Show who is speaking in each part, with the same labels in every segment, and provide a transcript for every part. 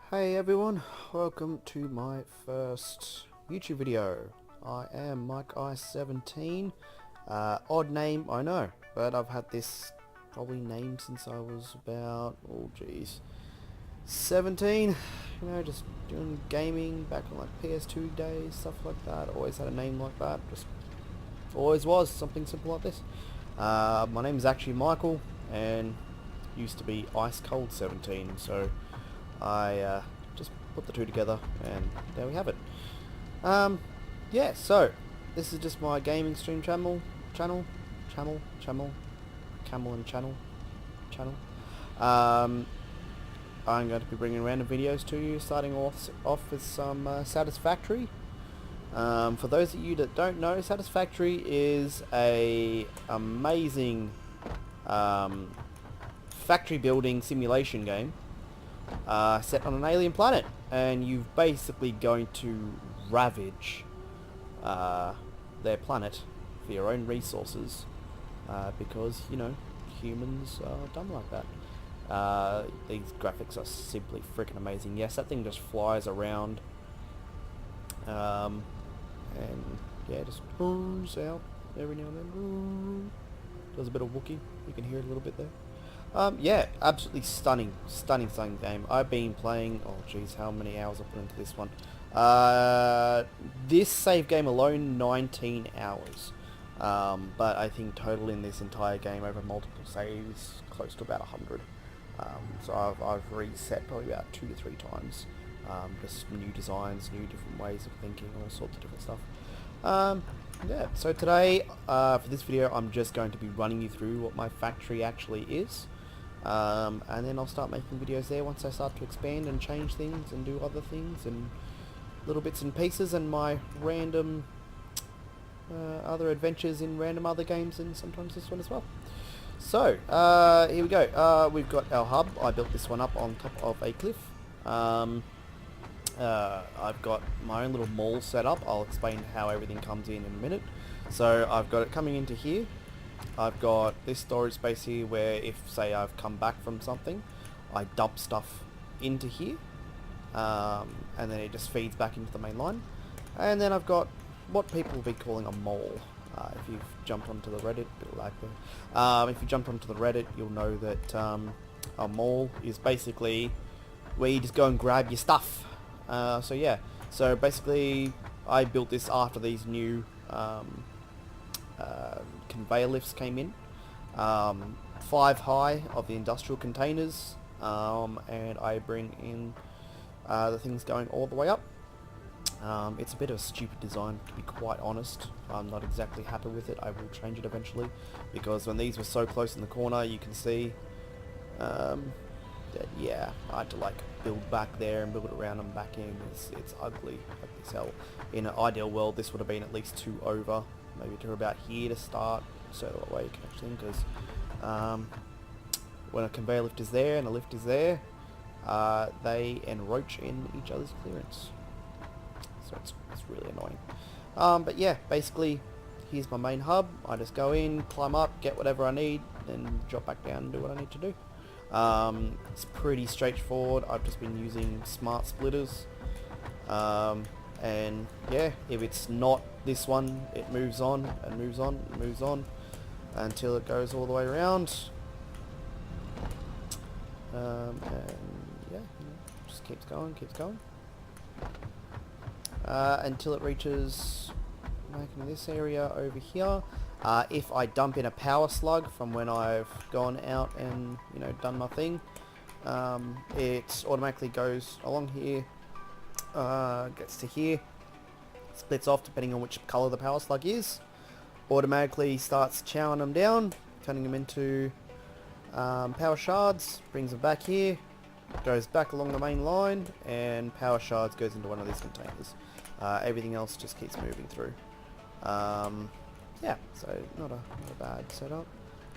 Speaker 1: Hey everyone, welcome to my first YouTube video. I am Mikeice17. Odd name, I know, but I've had this probably name since I was about, 17. You know, just doing gaming back on like PS2 days, stuff like that. Always had a name like that, just always was something simple like this. My name is actually Michael, and used to be Ice Cold 17, so I just put the two together and there we have it. Yeah, so this is just my gaming stream channel. I'm going to be bringing random videos to you, starting off with some Satisfactory. For those of you that don't know, Satisfactory is a amazing factory building simulation game set on an alien planet, and you're basically going to ravage their planet for your own resources because, you know, humans are dumb like that. These graphics are simply freaking amazing. Yes, that thing just flies around and yeah, just burns out every now and then. Does a bit of Wookiee. You can hear it a little bit there. Yeah, absolutely stunning game. I've been playing, oh geez, how many hours I put into this one. This save game alone, 19 hours. But I think total in this entire game over multiple saves, close to about 100. So I've reset probably about 2 to 3 times. Just new designs, new different ways of thinking, all sorts of different stuff. Yeah, so today, for this video, I'm just going to be running you through what my factory actually is. And then I'll start making videos there once I start to expand and change things and do other things and little bits and pieces and my random other adventures in random other games and sometimes this one as well. So, here we go. We've got our hub. I built this one up on top of a cliff. I've got my own little mall set up. I'll explain how everything comes in a minute. So I've got it coming into here. I've got this storage space here where if, say, I've come back from something, I dump stuff into here, and then it just feeds back into the main line. And then I've got what people will be calling a mall. If you've jumped onto the Reddit, if you jumped onto the Reddit, you'll know that a mall is basically where you just go and grab your stuff. So yeah, so basically I built this after these new conveyor lifts came in, 5 high of the industrial containers, and I bring in the things going all the way up. It's a bit of a stupid design, to be quite honest. I'm not exactly happy with it. I will change it eventually, because when these were so close in the corner, you can see that, yeah, I had to like build back there and build around and back in. It's ugly as hell. In an ideal world, this would have been at least 2 over, maybe to about here to start, so that way you can actually, because when a conveyor lift is there and a lift is there, they encroach in each other's clearance. So it's really annoying. But yeah, basically, here's my main hub. I just go in, climb up, get whatever I need, then drop back down and do what I need to do. It's pretty straightforward. I've just been using smart splitters. And yeah, if it's not this one, it moves on and moves on and moves on until it goes all the way around. And yeah, just keeps going. Until it reaches making this area over here. If I dump in a power slug from when I've gone out and, you know, done my thing, it automatically goes along here, gets to here, splits off depending on which colour the power slug is, automatically starts chowing them down, turning them into power shards, brings them back here, goes back along the main line, and power shards goes into one of these containers. Everything else just keeps moving through. Yeah, so not a bad setup.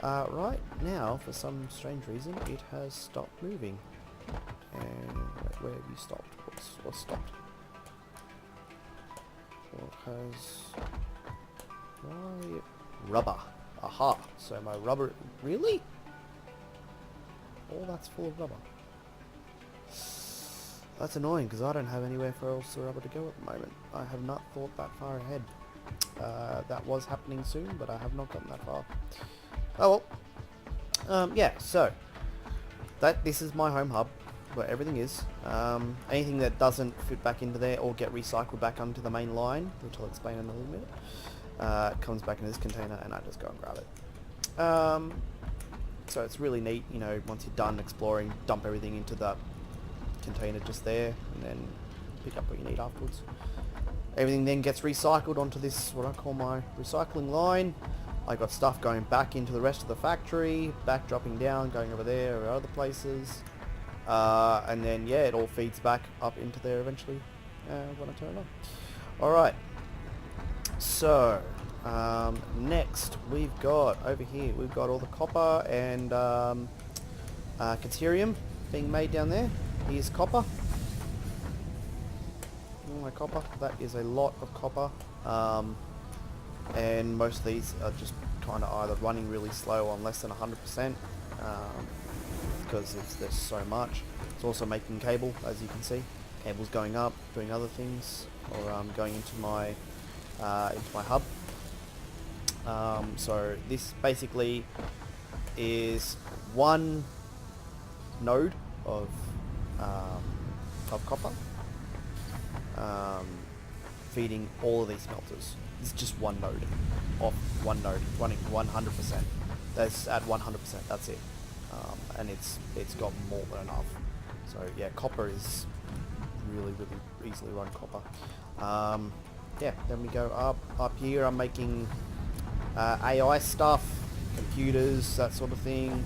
Speaker 1: Right now, for some strange reason, it has stopped moving. And where have you stopped? What's stopped? What has... Why? Rubber. Aha. So my rubber... Really? All that's full of rubber. That's annoying because I don't have anywhere for else to rubber to go at the moment. I have not thought that far ahead. That was happening soon, but I have not gotten that far. Oh well. Yeah, so this is my home hub where everything is. Anything that doesn't fit back into there or get recycled back onto the main line, which I'll explain in a little minute, comes back in this container and I just go and grab it. So it's really neat, you know, once you're done exploring, dump everything into that container just there and then pick up what you need afterwards. Everything then gets recycled onto this, what I call my recycling line. I got stuff going back into the rest of the factory, back dropping down, going over there or other places. And then yeah, it all feeds back up into there eventually when I turn it on. Alright, so next we've got over here, we've got all the copper and caterium being made down there. Here's copper. All my copper. That is a lot of copper. And most of these are just kind of either running really slow on less than 100% because there's so much. It's also making cable, as you can see. Cable's going up, doing other things, or going into my hub. So this basically is one node of copper feeding all of these smelters. It's just one node off one node running 100%. That's at 100%. That's it, and it's got more than enough. So yeah, copper is really easily run copper. Yeah, then we go up here. I'm making AI stuff, computers, that sort of thing,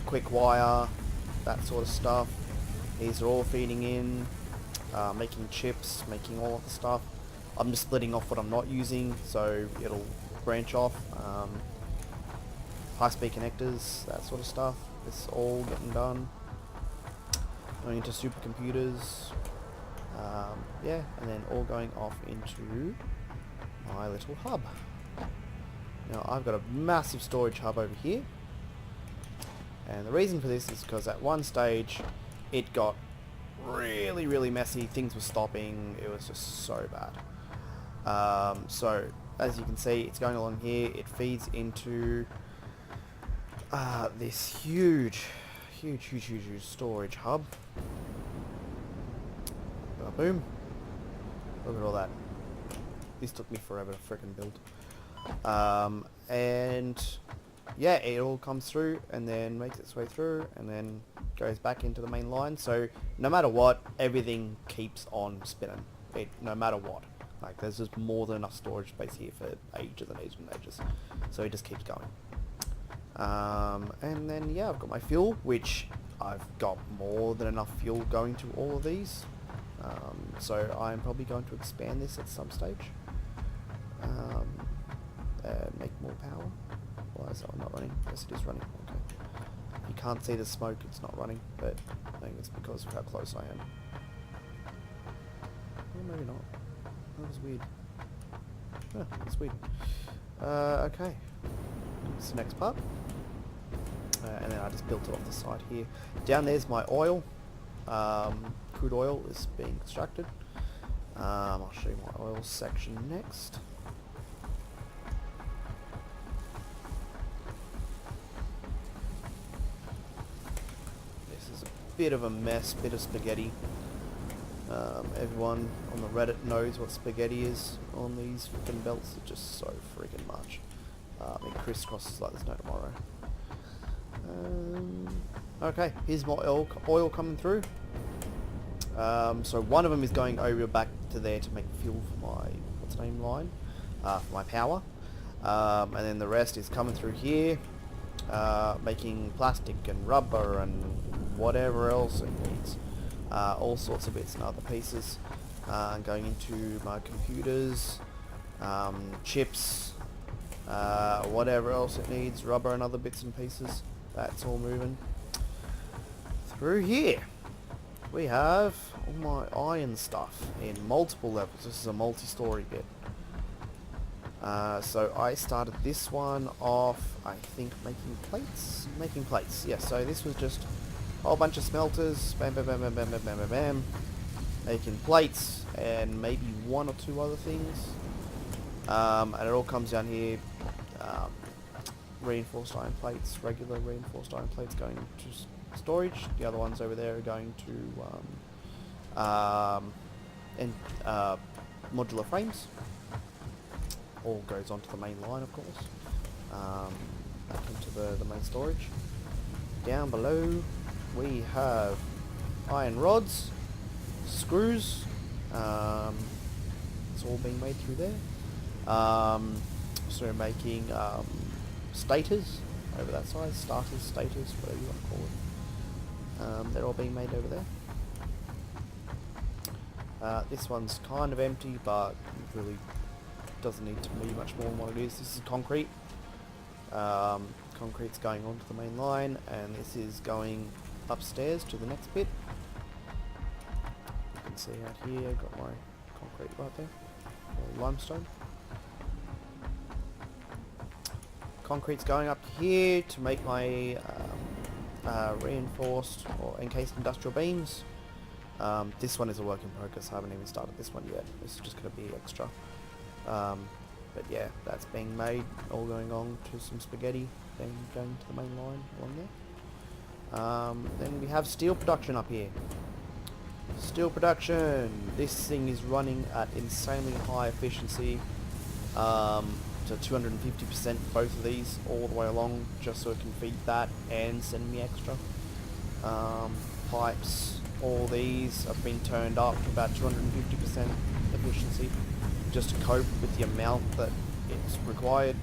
Speaker 1: quick wire, that sort of stuff. These are all feeding in, making chips, making all of the stuff. I'm just splitting off what I'm not using, so it'll branch off. High-speed connectors, that sort of stuff. It's all getting done. Going into supercomputers. Yeah, and then all going off into my little hub. Now I've got a massive storage hub over here, and the reason for this is because at one stage it got really messy. Things were stopping. It was just so bad. So as you can see, it's going along here. It feeds into this huge storage hub. Boom. Look at all that. This took me forever to frickin' build. And yeah, it all comes through and then makes its way through and then goes back into the main line. So no matter what, everything keeps on spinning. No matter what. Like, there's just more than enough storage space here for ages and ages and ages. So it just keeps going. And then yeah, I've got my fuel, which I've got more than enough fuel going to all of these. So I'm probably going to expand this at some stage. Make more power. Why is that one not running? Yes, it is running. Okay. You can't see the smoke, it's not running, but I think it's because of how close I am. Or maybe not. That was weird. Oh, that's weird. Okay. That's the next part. And then I just built it off the side here. Down there's my oil. Crude oil is being extracted. I'll show you my oil section next. This is a bit of a mess, bit of spaghetti. Everyone on the Reddit knows what spaghetti is on these freaking belts. It's just so freaking much. It crisscrosses like there's no tomorrow. Okay, here's my oil coming through. So one of them is going over back to there to make fuel for my what's the name line, for my power, and then the rest is coming through here, making plastic and rubber and whatever else it needs, all sorts of bits and other pieces, going into my computers, chips, whatever else it needs, rubber and other bits and pieces. That's all moving through here. We have all my iron stuff in multiple levels. This is a multi-story bit. So I started this one off, I think, making plates. Yeah, so this was just Whole bunch of smelters, bam, bam, bam, bam, bam, bam, bam, bam, bam. Making plates and maybe one or two other things. And it all comes down here. Reinforced iron plates, regular reinforced iron plates going to storage. The other ones over there are going to modular frames. All goes onto the main line, of course. Back into the main storage. Down below we have iron rods, screws. It's all being made through there. So we're making stators over that side, starters, stators, whatever you want to call it. They're all being made over there. This one's kind of empty, but it really doesn't need to be much more than what it is. This is concrete. Concrete's going onto the main line, and this is going upstairs to the next bit. You can see out here, I've got my concrete right there, or limestone. Concrete's going up here to make my reinforced or encased industrial beams. This one is a work in progress. I haven't even started this one yet. This is just going to be extra. But yeah, that's being made, all going on to some spaghetti, then going to the main line along there. Then we have steel production up here. Steel production. This thing is running at insanely high efficiency. To 250% both of these all the way along, just so it can feed that and send me extra. Pipes, all these have been turned up to about 250% efficiency, just to cope with the amount that it's required.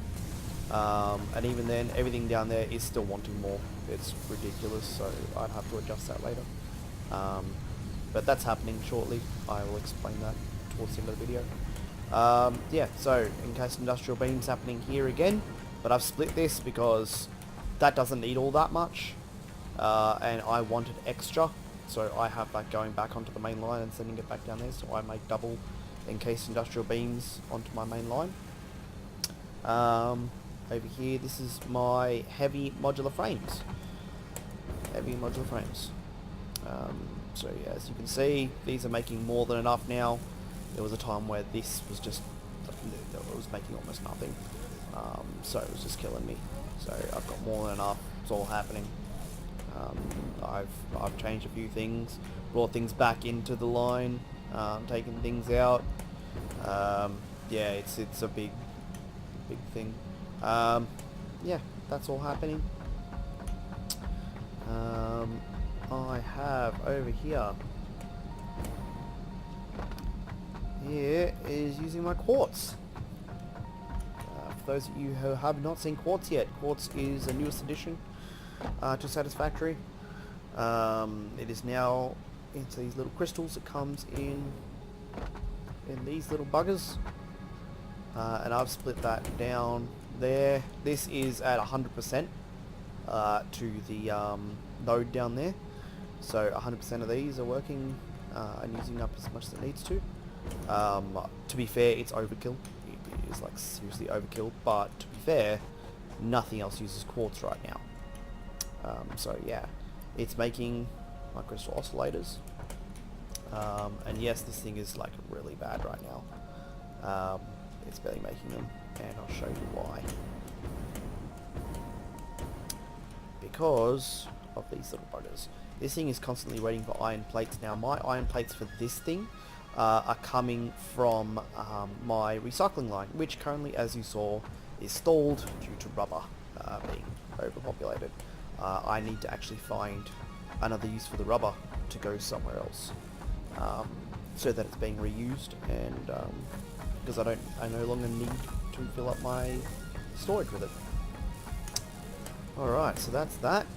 Speaker 1: And even then, everything down there is still wanting more. It's ridiculous, so I'd have to adjust that later. But that's happening shortly. I will explain that towards the end of the video. Yeah, so encased industrial beams happening here again, but I've split this because that doesn't need all that much, and I wanted extra, so I have that going back onto the main line and sending it back down there, so I make double encased industrial beams onto my main line. Over here, this is my heavy modular frames. So yeah, as you can see, these are making more than enough now. There was a time where this was just, it was making almost nothing, so it was just killing me. So I've got more than enough. It's all happening. I've changed a few things, brought things back into the line, taken things out. Yeah, it's a big thing. Yeah, that's all happening. I have over here. Here is using my quartz. For those of you who have not seen quartz yet, quartz is the newest addition to Satisfactory. It is now into these little crystals. It comes in these little buggers, and I've split that down there. This is at 100% to the node down there, so 100% of these are working and using up as much as it needs to. To be fair, it's overkill. It is like seriously overkill, but to be fair, nothing else uses quartz right now. So yeah, it's making my crystal oscillators. And yes, this thing is like really bad right now. It's barely making them, and I'll show you why. Because of these little buggers. This thing is constantly waiting for iron plates. Now my iron plates for this thing are coming from my recycling line, which currently, as you saw, is stalled due to rubber being overpopulated. I need to actually find another use for the rubber to go somewhere else, so that it's being reused, and because I no longer need to fill up my storage with it. Alright, so that's that.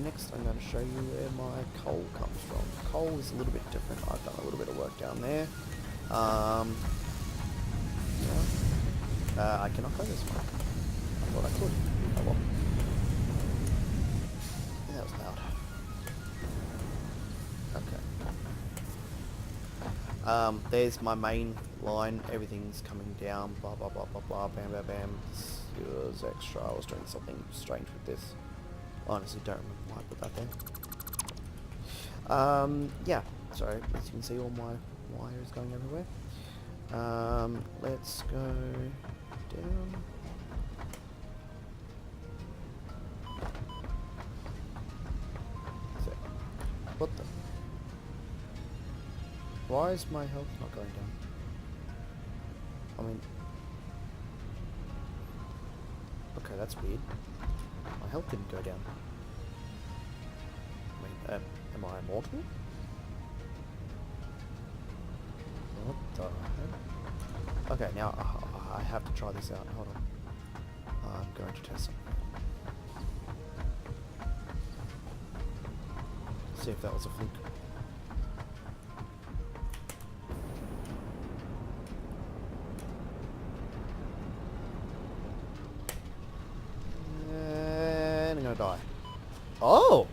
Speaker 1: Next I'm going to show you where my coal comes from. Coal is a little bit different. I've done a little bit of work down there. Yeah. I cannot go this way. I thought I could. Oh well. Yeah, that was loud. Okay. There's my main line. Everything's coming down. Blah blah blah blah blah. Bam bam bam. This is extra. I was doing something strange with this. Honestly, don't remember why I put that there. Yeah, so as you can see all my wires going everywhere. Let's go down. So, what the? Why is my health not going down? I mean, okay, that's weird. My health didn't go down. I mean, am I immortal? What the heck? Okay, now I have to try this out. Hold on. I'm going to test it. See if that was a fluke. And I'm gonna die. Oh!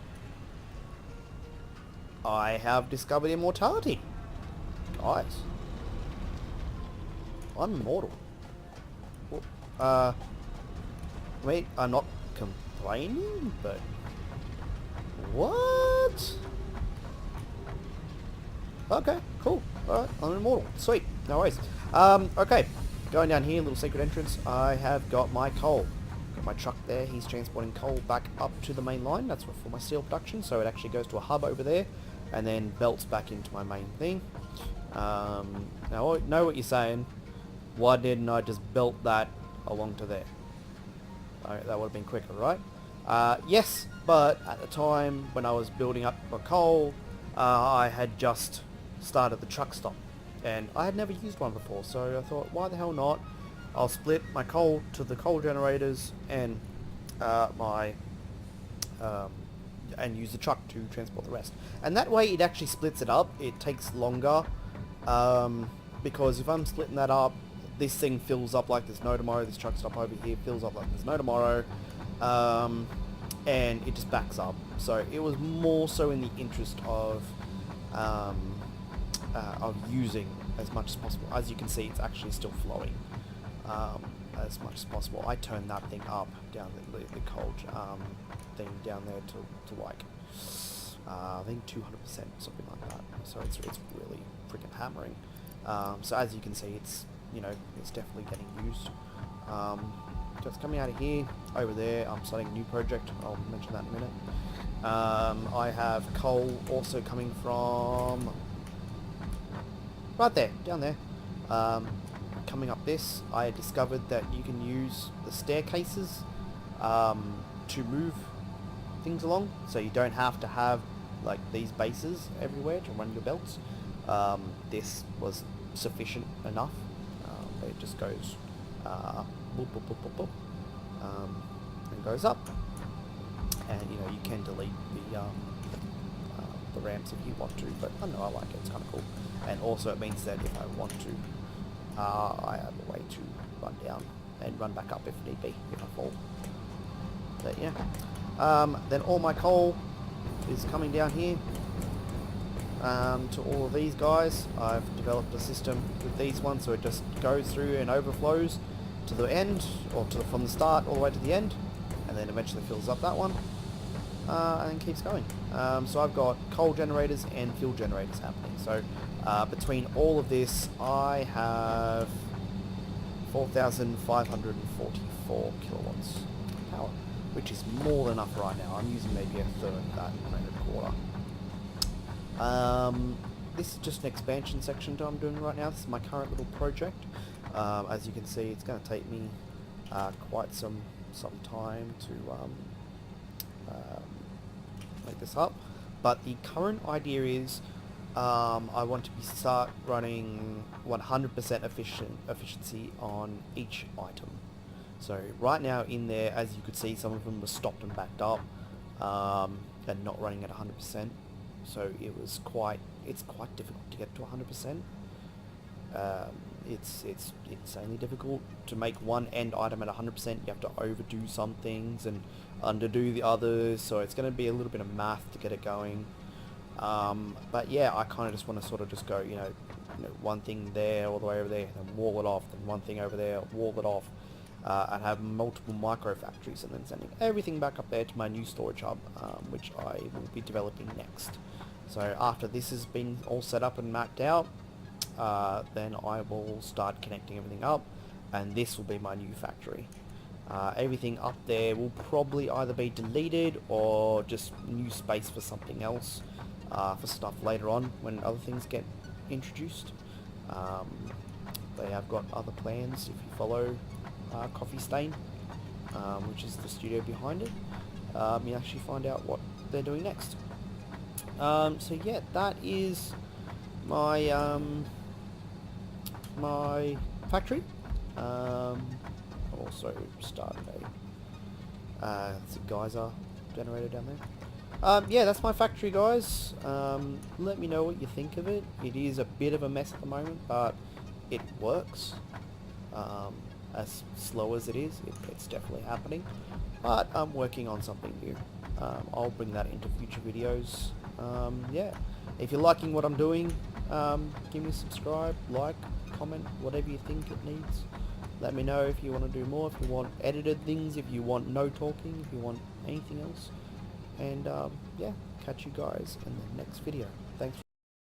Speaker 1: I have discovered immortality. Guys. I'm immortal. Wait, I'm not complaining, but... What? Okay, cool. Alright, I'm immortal. Sweet. No worries. Okay. Going down here, little secret entrance, I have got my coal. Got my truck there, he's transporting coal back up to the main line. That's for my steel production, so it actually goes to a hub over there, and then belts back into my main thing. Now I know what you're saying. Why didn't I just belt that along to there? That would have been quicker, right? Yes, but at the time when I was building up my coal, I had just started the truck stop, and I had never used one before, so I thought, why the hell not? I'll split my coal to the coal generators and and use the truck to transport the rest. And that way it actually splits it up. It takes longer, because if I'm splitting that up, this thing fills up like there's no tomorrow. This truck stop over here fills up like there's no tomorrow, and it just backs up. So it was more so in the interest of using as much as possible. As you can see, it's actually still flowing as much as possible. I turned that thing up down the coal thing down there to like I think 200%, something like that. So it's really freaking hammering. So as you can see, it's it's definitely getting used. So it's coming out of here, over there. I'm starting a new project. I'll mention that in a minute. I have coal also coming from right there, down there. Coming up this, I discovered that you can use the staircases to move things along, so you don't have to have like these bases everywhere to run your belts. This was sufficient enough. It just goes boop, boop, boop, boop, boop, and goes up, and you can delete the ramps if you want to, but I don't know, I like it, it's kind of cool. And also it means that if I want to, I have a way to run down and run back up if need be, if I fall. But yeah, then all my coal is coming down here to all of these guys. I've developed a system with these ones, so it just goes through and overflows to the end, or from the start all the way to the end, and then eventually fills up that one, and then keeps going. So I've got coal generators and fuel generators happening. So between all of this, I have 4,544 kilowatts of power, which is more than enough right now. I'm using maybe a third of that, maybe a quarter. This is just an expansion section that I'm doing right now. This is my current little project. As you can see, it's going to take me quite some time to make this up. But the current idea is I want to start running 100% efficiency on each item. So right now in there, as you could see, some of them were stopped and backed up, and not running at 100%. So it's quite difficult to get to 100%. It's insanely difficult to make one end item at 100%. You have to overdo some things and underdo the others, so it's going to be a little bit of math to get it going. But yeah, I kind of just want to sort of just go, one thing there all the way over there, then wall it off, then one thing over there, wall it off, and have multiple micro factories, and then sending everything back up there to my new storage hub, which I will be developing next. So after this has been all set up and mapped out, then I will start connecting everything up, and this will be my new factory. Everything up there will probably either be deleted or just new space for something else, for stuff later on when other things get introduced. They have got other plans if you follow Coffee Stain, which is the studio behind it. You actually find out what they're doing next. So yeah, that is my my factory. Also started it's a geyser generator down there. Yeah, that's my factory, guys. Let me know what you think of it. It is a bit of a mess at the moment, but it works. As slow as it is, it's definitely happening. But I'm working on something new. I'll bring that into future videos. Yeah, if you're liking what I'm doing, give me a subscribe, like, comment, whatever you think it needs. Let me know if you want to do more, if you want edited things, if you want no talking, if you want anything else. And yeah, catch you guys in the next video. Thanks.